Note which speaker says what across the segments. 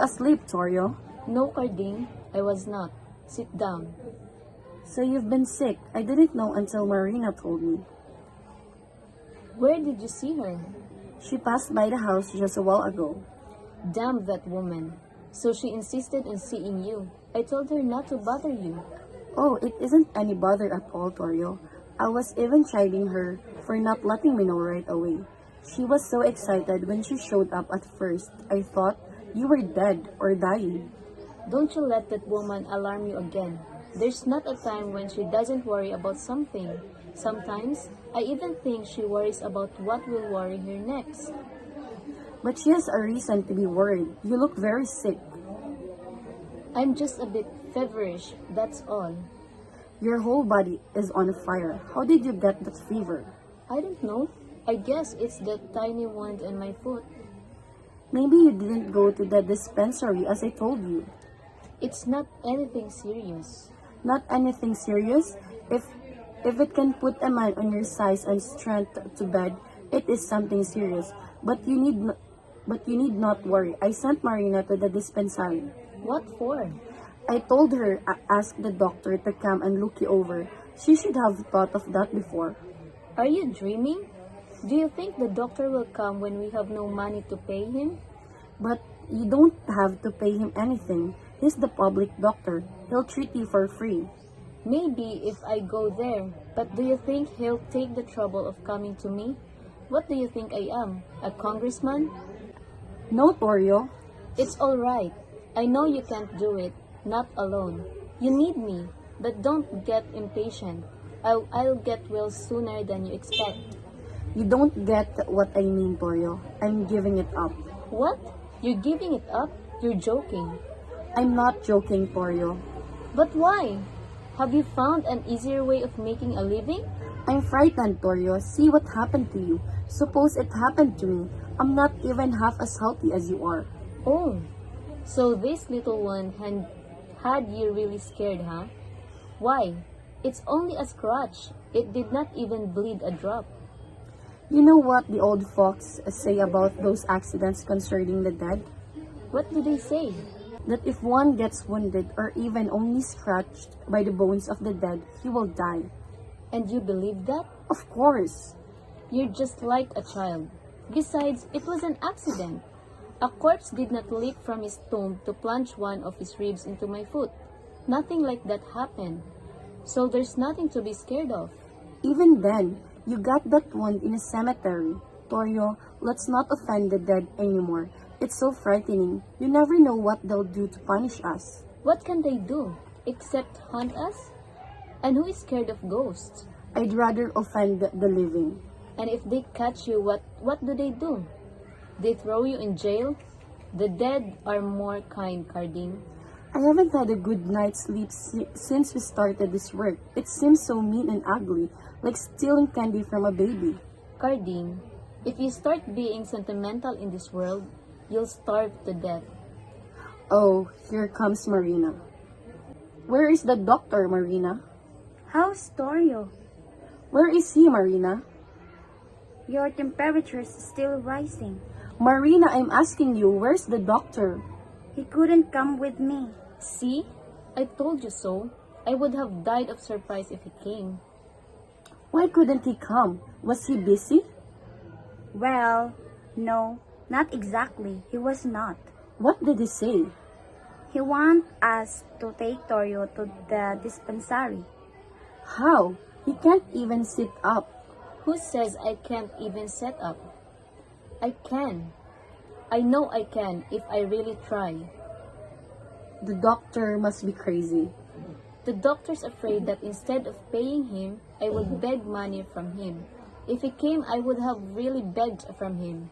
Speaker 1: asleep, Torio?
Speaker 2: No, Carding, I was not. Sit down.
Speaker 1: So you've been sick. I didn't know until Marina told me.
Speaker 2: Where did you see her?
Speaker 1: She passed by the house just a while ago.
Speaker 2: Damn that woman. So she insisted on seeing you. I told her not to bother you.
Speaker 1: Oh, it isn't any bother at all, Torio. I was even chiding her for not letting me know right away. She was so excited when she showed up at first. I thought you were dead or dying.
Speaker 2: Don't you let that woman alarm you again. There's not a time when she doesn't worry about something. Sometimes, I even think she worries about what will worry her next.
Speaker 1: But she has a reason to be worried. You look very sick.
Speaker 2: I'm just a bit feverish, that's all.
Speaker 1: Your whole body is on fire. How did you get that fever?
Speaker 2: I don't know. I guess it's that tiny wound on my foot.
Speaker 1: Maybe you didn't go to the dispensary as I told you.
Speaker 2: It's not anything serious.
Speaker 1: Not anything serious. If it can put a man on your size and strength to bed, it is something serious. But you need not worry. I sent Marina to the dispensary.
Speaker 2: What for?
Speaker 1: I told her ask the doctor to come and look you over. She should have thought of that before.
Speaker 2: Are you dreaming? Do you think the doctor will come when we have no money to pay him?
Speaker 1: But you don't have to pay him anything. He's the public doctor. He'll treat you for free.
Speaker 2: Maybe if I go there, but do you think he'll take the trouble of coming to me? What do you think I am, a congressman?
Speaker 1: No, Torio.
Speaker 2: It's all right. I know you can't do it, not alone. You need me, but don't get impatient. I'll get well sooner than you expect.
Speaker 1: You don't get what I mean, Torio. I'm giving it up.
Speaker 2: What? You're giving it up? You're joking.
Speaker 1: I'm not joking, Torio.
Speaker 2: But why? Have you found an easier way of making a living?
Speaker 1: I'm frightened, Torio. See what happened to you. Suppose it happened to me. I'm not even half as healthy as you are.
Speaker 2: Oh, so this little one had you really scared, huh? Why? It's only a scratch. It did not even bleed a drop.
Speaker 1: You know what the old folks say about those accidents concerning the dead?
Speaker 2: What do they say?
Speaker 1: That if one gets wounded or even only scratched by the bones of the dead, he will die.
Speaker 2: And you believe that?
Speaker 1: Of course.
Speaker 2: You're just like a child. Besides, it was an accident. A corpse did not leap from his tomb to plunge one of his ribs into my foot. Nothing like that happened. So there's nothing to be scared of.
Speaker 1: Even then, you got that wound in a cemetery. Torio, let's not offend the dead anymore. It's so frightening. You never know what they'll do to punish us.
Speaker 2: What can they do, except hunt us? And who is scared of ghosts?
Speaker 1: I'd rather offend the living.
Speaker 2: And if they catch you, what do they do? They throw you in jail? The dead are more kind, Carding.
Speaker 1: I haven't had a good night's sleep since we started this work. It seems so mean and ugly, like stealing candy from a baby.
Speaker 2: Carding, if you start being sentimental in this world, you'll starve to death.
Speaker 1: Oh, here comes Marina. Where is the doctor, Marina?
Speaker 3: How's Torio?
Speaker 1: Where is he, Marina?
Speaker 3: Your temperature's still rising.
Speaker 1: Marina, I'm asking you, where's the doctor?
Speaker 3: He couldn't come with me.
Speaker 2: See? I told you so. I would have died of surprise if he came.
Speaker 1: Why couldn't he come? Was he busy?
Speaker 3: Well, no, not exactly. He was not.
Speaker 1: What did he say?
Speaker 3: He wants us to take Torio to the dispensary.
Speaker 1: How? He can't even sit up.
Speaker 2: Who says I can't even set up? I can. I know I can if I really try.
Speaker 1: The doctor must be crazy.
Speaker 2: The doctor's afraid that instead of paying him, I would beg money from him. If he came, I would have really begged from him.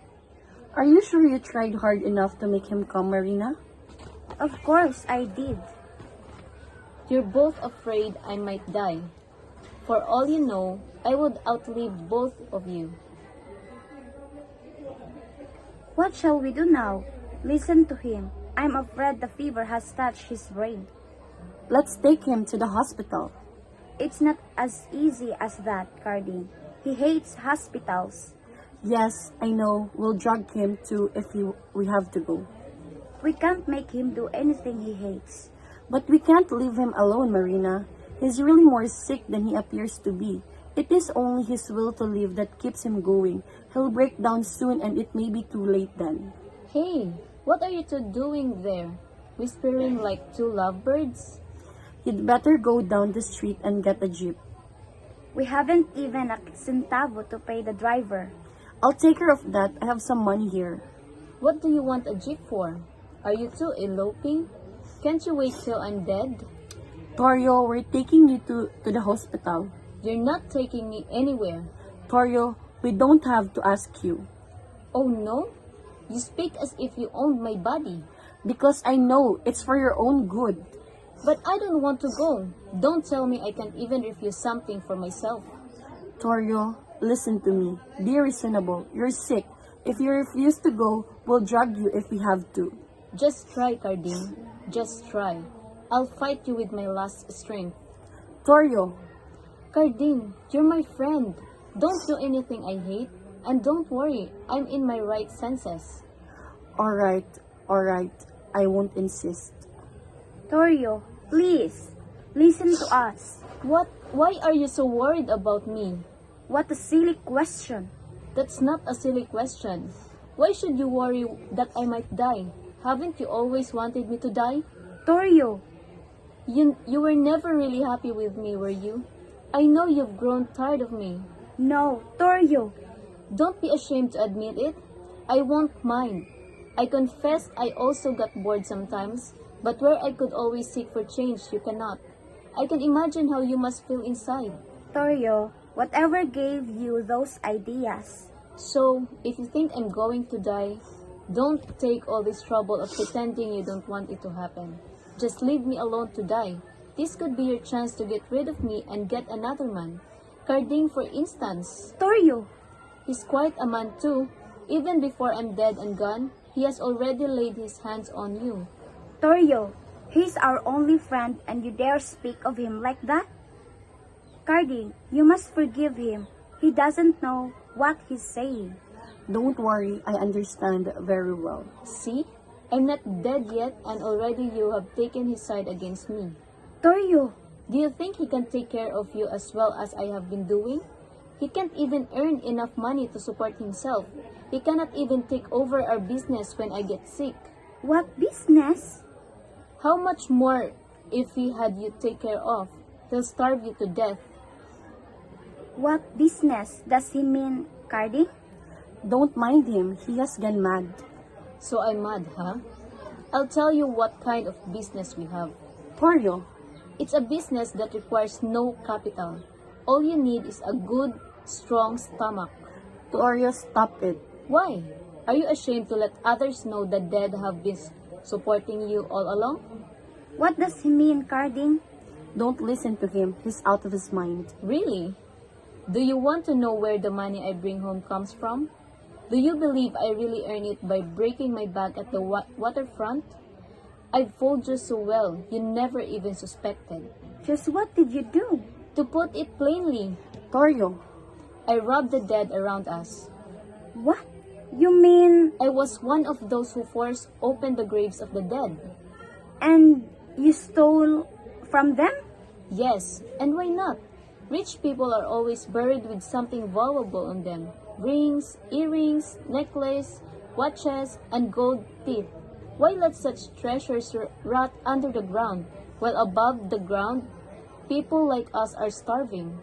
Speaker 1: Are you sure you tried hard enough to make him come, Marina?
Speaker 3: Of course I did.
Speaker 2: You're both afraid I might die. For all you know, I would outlive both of you.
Speaker 3: What shall we do now? Listen to him. I'm afraid the fever has touched his brain.
Speaker 1: Let's take him to the hospital.
Speaker 3: It's not as easy as that, Carding. He hates hospitals.
Speaker 1: Yes, I know. We'll drug him too if we have to go.
Speaker 3: We can't make him do anything he hates.
Speaker 1: But we can't leave him alone, Marina. He's really more sick than he appears to be. It is only his will to live that keeps him going. He'll break down soon and it may be too late then.
Speaker 2: Hey, what are you two doing there? Whispering like two lovebirds?
Speaker 1: You'd better go down the street and get a jeep.
Speaker 3: We haven't even a centavo to pay the driver.
Speaker 1: I'll take care of that. I have some money here.
Speaker 2: What do you want a jeep for? Are you two eloping? Can't you wait till I'm dead?
Speaker 1: Torio, we're taking you to the hospital.
Speaker 2: You're not taking me anywhere.
Speaker 1: Torio, we don't have to ask you.
Speaker 2: Oh no? You speak as if you owned my body.
Speaker 1: Because I know it's for your own good.
Speaker 2: But I don't want to go. Don't tell me I can't even refuse something for myself.
Speaker 1: Torio, listen to me. Be reasonable. You're sick. If you refuse to go, we'll drag you if we have to.
Speaker 2: Just try, Cardine. Just try. I'll fight you with my last strength.
Speaker 1: Torio,
Speaker 2: Cardine, you're my friend. Don't do anything I hate. And don't worry, I'm in my right senses.
Speaker 1: alright. I won't insist.
Speaker 3: Torio, please, listen to us.
Speaker 2: What? Why are you so worried about me?
Speaker 3: What a silly question.
Speaker 2: That's not a silly question. Why should you worry that I might die? Haven't you always wanted me to die?
Speaker 3: Torio,
Speaker 2: You were never really happy with me, were you? I know you've grown tired of me.
Speaker 3: no, Torio.
Speaker 2: Don't be ashamed to admit it. I won't mind. I confess I also got bored sometimes, but where I could always seek for change, you cannot. I can imagine how you must feel inside.
Speaker 3: Torio, whatever gave you those ideas?
Speaker 2: So, if you think I'm going to die, don't take all this trouble of pretending you don't want it to happen. Just leave me alone to die. This could be your chance to get rid of me and get another man. Carding, for instance.
Speaker 3: Torio,
Speaker 2: He's quite a man too. Even before I'm dead and gone, he has already laid his hands on you.
Speaker 3: Torio, he's our only friend and you dare speak of him like that? Cardi, you must forgive him. He doesn't know what he's saying.
Speaker 1: Don't worry, I understand very well.
Speaker 2: See? I'm not dead yet and already you have taken his side against me.
Speaker 3: Torio,
Speaker 2: Do you think he can take care of you as well as I have been doing? He can't even earn enough money to support himself. He cannot even take over our business when I get sick.
Speaker 3: what business?
Speaker 2: How much more if he had you take care of? He'll starve you to death.
Speaker 3: What business does he mean, Cardi?
Speaker 1: Don't mind him, he has gone mad.
Speaker 2: So I'm mad, huh? I'll tell you what kind of business we have.
Speaker 1: Torio,
Speaker 2: It's a business that requires no capital. All you need is a good, strong stomach.
Speaker 1: Torio, stop it.
Speaker 2: Why? Are you ashamed to let others know the dead have been supporting you all along?
Speaker 3: What does he mean, Cardi?
Speaker 1: Don't listen to him, he's out of his mind.
Speaker 2: Really? Do you want to know where the money I bring home comes from? Do you believe I really earn it by breaking my back at the waterfront? I've fooled you so well, you never even suspected.
Speaker 3: Just what did you do?
Speaker 2: To put it plainly,
Speaker 1: Torio,
Speaker 2: I robbed the dead around us.
Speaker 3: What? You mean,
Speaker 2: I was one of those who forced open the graves of the dead.
Speaker 3: and you stole from them?
Speaker 2: Yes, and why not? Rich people are always buried with something valuable on them. Rings, earrings, necklace, watches, and gold teeth. Why let such treasures rot under the ground, while above the ground, people like us are starving?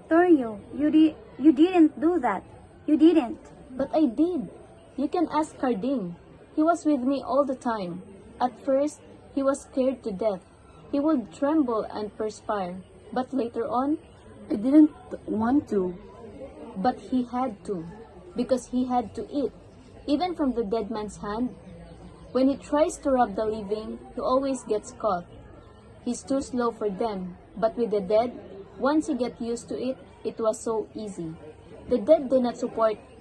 Speaker 3: Torio, you didn't do that. You didn't.
Speaker 2: But I did. You can ask Carding. He was with me all the time. At first, he was scared to death. He would tremble and perspire. But later on,
Speaker 1: I didn't want to.
Speaker 2: but he had to. Because he had to eat. Even from the dead man's hand. When he tries to rob the living, he always gets caught. He's too slow for them. But with the dead, once he gets used to it, it was so easy. The dead do not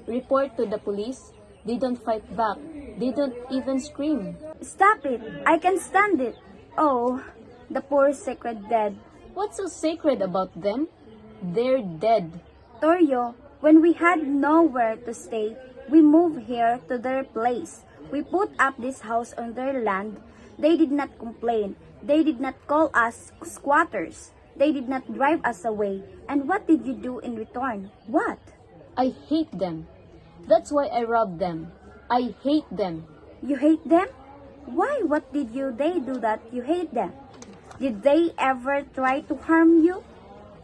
Speaker 2: report to the police. They don't fight back. They don't even scream.
Speaker 3: Stop it. I can stand it. Oh, the poor sacred dead.
Speaker 2: What's so sacred about them? They're dead.
Speaker 3: Torio, when we had nowhere to stay, we moved here to their place. We put up this house on their land. They did not complain. They did not call us squatters. They did not drive us away. And what did you do in return? What?
Speaker 2: I hate them. That's why I robbed them. I hate them.
Speaker 3: You hate them? Why? What did they do that you hate them? Did they ever try to harm you?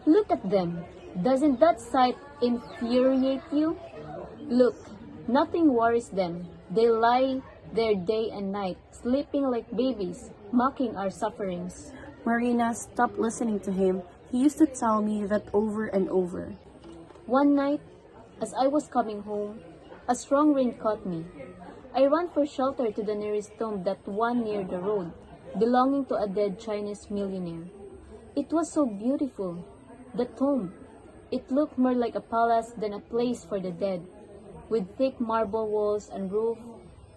Speaker 2: Look at them. Doesn't that sight infuriate you? Look, nothing worries them. They lie there day and night, sleeping like babies, mocking our sufferings.
Speaker 1: Marina, stop listening to him. He used to tell me that over and over.
Speaker 2: One night, as I was coming home, a strong rain caught me. I ran for shelter to the nearest tomb, that one near the road, belonging to a dead Chinese millionaire. It was so beautiful. The tomb. It looked more like a palace than a place for the dead, with thick marble walls and roof,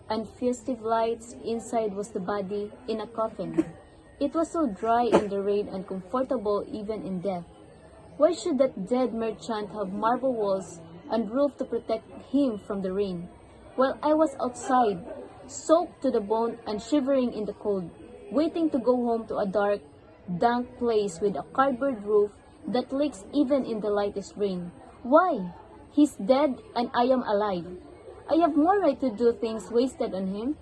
Speaker 2: and festive lights. Inside was the body in a coffin. It was so dry in the rain and comfortable even in death. Why should that dead merchant have marble walls and roof to protect him from the rain, while I was outside, soaked to the bone and shivering in the cold, waiting to go home to a dark, dank place with a cardboard roof that leaks even in the lightest rain? Why? He's dead and I am alive. I have more right to do things wasted on him.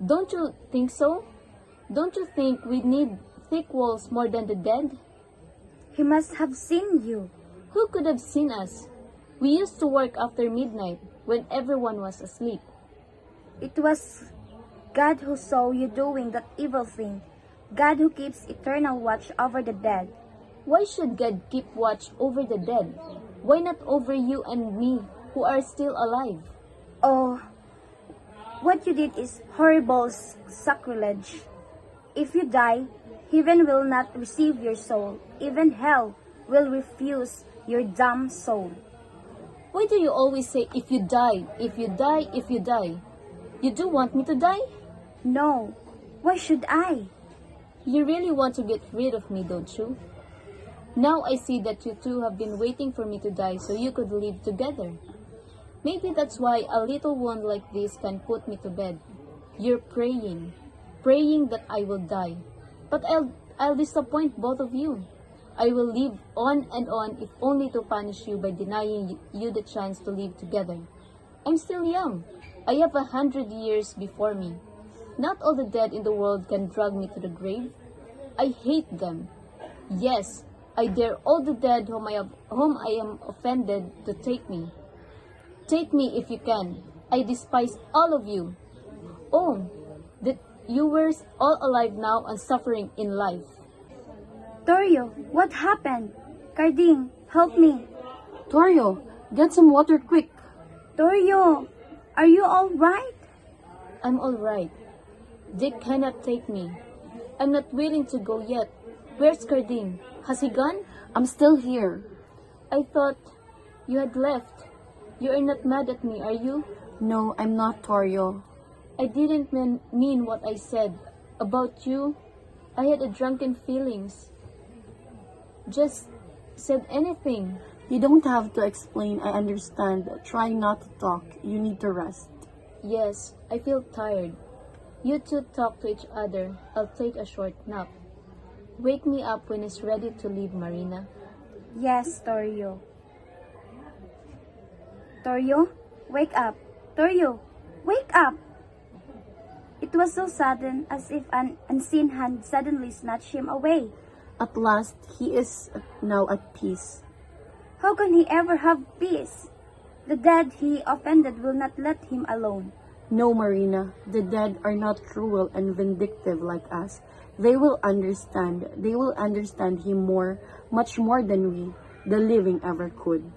Speaker 2: Don't you think so? Don't you think we need thick walls more than the dead?
Speaker 3: He must have seen you.
Speaker 2: Who could have seen us? We used to work after midnight when everyone was asleep.
Speaker 3: It was God who saw you doing that evil thing. God who keeps eternal watch over the dead.
Speaker 2: Why should God keep watch over the dead? Why not over you and me who are still alive?
Speaker 3: Oh, what you did is horrible sacrilege. If you die, heaven will not receive your soul. Even hell will refuse your damned soul.
Speaker 2: Why do you always say, if you die, if you die, if you die? You do want me to die?
Speaker 3: No, why should I?
Speaker 2: You really want to get rid of me, don't you? Now I see that you two have been waiting for me to die so you could live together. Maybe that's why a little wound like this can put me to bed. You're praying that I will die. But I'll disappoint both of you. I will live on and on, if only to punish you by denying you the chance to live together. I'm still young. I have 100 years before me. Not all the dead in the world can drag me to the grave. I hate them. Yes, I dare all the dead whom I am offended to take me. Take me if you can. I despise all of you. Oh, that you were all alive now and suffering in life.
Speaker 3: Torio, what happened? Carding, help me.
Speaker 1: Torio, get some water quick.
Speaker 3: Torio, are you all right?
Speaker 2: I'm all right. Dick cannot take me. I'm not willing to go yet. Where's Carding? Has he gone?
Speaker 1: I'm still here.
Speaker 2: I thought you had left. You are not mad at me, are you?
Speaker 1: No, I'm not, Torio.
Speaker 2: I didn't mean what I said. About you, I had a drunken feelings. Just said anything.
Speaker 1: You don't have to explain. I understand. Try not to talk. You need to rest.
Speaker 2: Yes, I feel tired. You two talk to each other. I'll take a short nap. Wake me up when it's ready to leave, Marina.
Speaker 3: Yes, Torio. Torio, wake up. Torio, wake up. It was so sudden, as if an unseen hand suddenly snatched him away.
Speaker 1: At last, he is now at peace.
Speaker 3: How can he ever have peace? The dead he offended will not let him alone.
Speaker 1: No, Marina, the dead are not cruel and vindictive like us. They will understand. They will understand him more, much more than we, the living, ever could.